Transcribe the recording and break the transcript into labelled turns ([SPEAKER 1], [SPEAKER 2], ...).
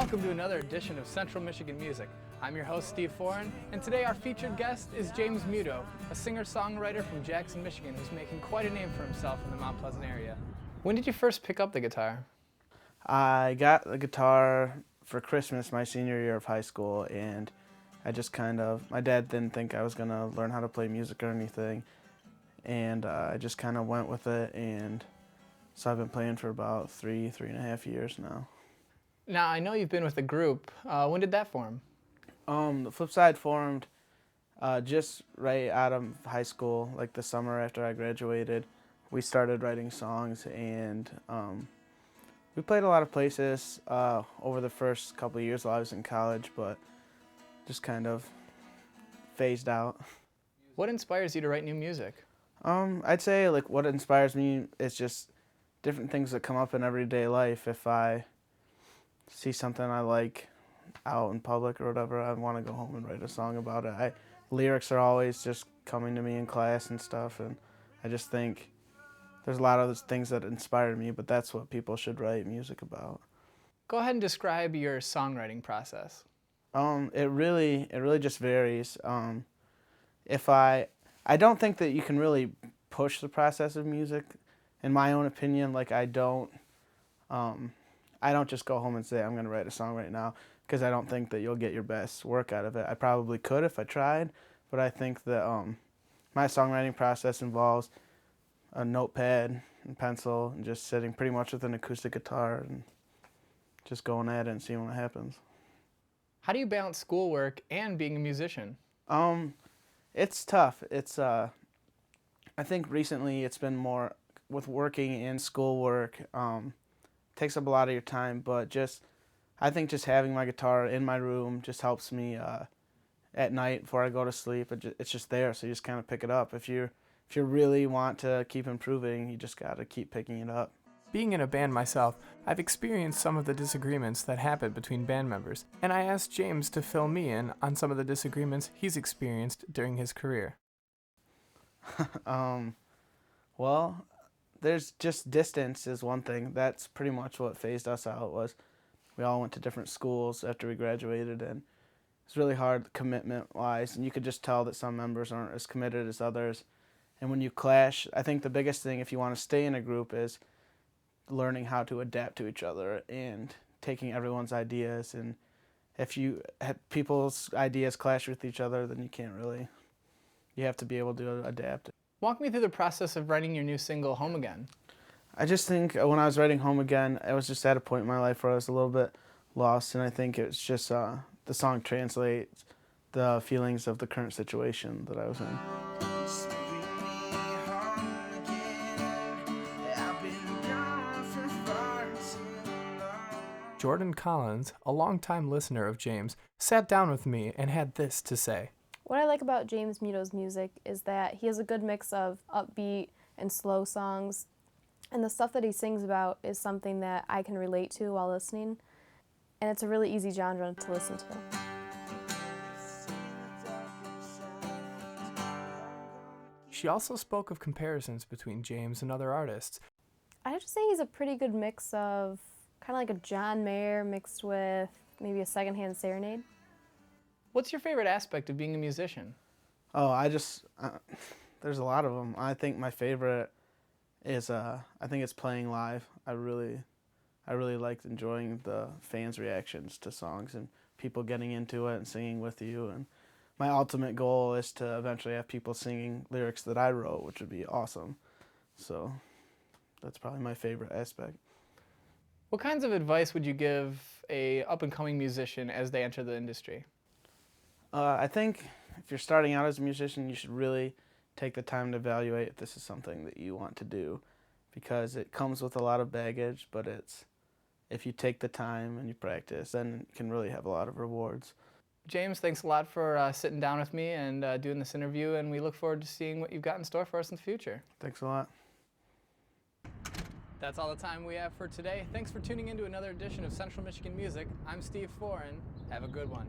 [SPEAKER 1] welcome to another edition of Central Michigan Music. I'm your host, Steve Foran, and today our featured guest is James Muto, a singer-songwriter from Jackson, Michigan, who's making quite a name for himself in the Mount Pleasant area. When did you first pick up the guitar?
[SPEAKER 2] I got the guitar for Christmas my senior year of high school, and I just my dad didn't think I was going to learn how to play music or anything, and I just kind of went with it, and so I've been playing for about three and a half years now.
[SPEAKER 1] Now, I know you've been with a group. When did that form?
[SPEAKER 2] The Flip Side formed just right out of high school, like the summer after I graduated. We started writing songs, and we played a lot of places over the first couple of years while I was in college, but just kind of phased out.
[SPEAKER 1] What inspires you to write new music?
[SPEAKER 2] I'd say like what inspires me is just different things that come up in everyday life. If I see something I like out in public or whatever, I want to go home and write a song about it. Lyrics are always just coming to me in class and stuff, and I just think there's a lot of those things that inspire me, but that's what people should write music about.
[SPEAKER 1] Go ahead and describe your songwriting process.
[SPEAKER 2] It really just varies. I don't think that you can really push the process of music, in my own opinion. Like I don't just go home and say I'm going to write a song right now, because I don't think that you'll get your best work out of it. I probably could if I tried, but I think that my songwriting process involves a notepad and pencil and just sitting pretty much with an acoustic guitar and just going at it and seeing what happens.
[SPEAKER 1] How do you balance schoolwork and being a musician?
[SPEAKER 2] It's tough. I think recently it's been more with working and schoolwork. Takes up a lot of your time, but I think just having my guitar in my room just helps me at night before I go to sleep. It's just there, so you just kind of pick it up. If you really want to keep improving, you just got to keep picking it up.
[SPEAKER 1] Being in a band myself, I've experienced some of the disagreements that happen between band members, and I asked James to fill me in on some of the disagreements he's experienced during his career.
[SPEAKER 2] Well, there's just distance is one thing. That's pretty much what phased us out. Was we all went to different schools after we graduated, and it's really hard commitment-wise, and you could just tell that some members aren't as committed as others. And when you clash, I think the biggest thing if you want to stay in a group is learning how to adapt to each other and taking everyone's ideas. And if people's ideas clash with each other, then you have to be able to adapt.
[SPEAKER 1] Walk me through the process of writing your new single, Home Again.
[SPEAKER 2] I just think when I was writing Home Again, I was just at a point in my life where I was a little bit lost, and I think it's just the song translates the feelings of the current situation that I was in.
[SPEAKER 1] Jordan Collins, a longtime listener of James, sat down with me and had this to say.
[SPEAKER 3] What I like about James Muto's music is that he has a good mix of upbeat and slow songs, and the stuff that he sings about is something that I can relate to while listening, and it's a really easy genre to listen to.
[SPEAKER 1] She also spoke of comparisons between James and other artists.
[SPEAKER 3] I have to say he's a pretty good mix of kind of like a John Mayer mixed with maybe a secondhand serenade.
[SPEAKER 1] What's your favorite aspect of being a musician?
[SPEAKER 2] There's a lot of them. I think my favorite is I think it's playing live. I really liked enjoying the fans' reactions to songs and people getting into it and singing with you. And my ultimate goal is to eventually have people singing lyrics that I wrote, which would be awesome. So that's probably my favorite aspect.
[SPEAKER 1] What kinds of advice would you give a up-and-coming musician as they enter the industry?
[SPEAKER 2] I think if you're starting out as a musician, you should really take the time to evaluate if this is something that you want to do, because it comes with a lot of baggage, but if you take the time and you practice, then you can really have a lot of rewards.
[SPEAKER 1] James, thanks a lot for sitting down with me and doing this interview, and we look forward to seeing what you've got in store for us in the future.
[SPEAKER 2] Thanks a lot.
[SPEAKER 1] That's all the time we have for today. Thanks for tuning in to another edition of Central Michigan Music. I'm Steve Foran. Have a good one.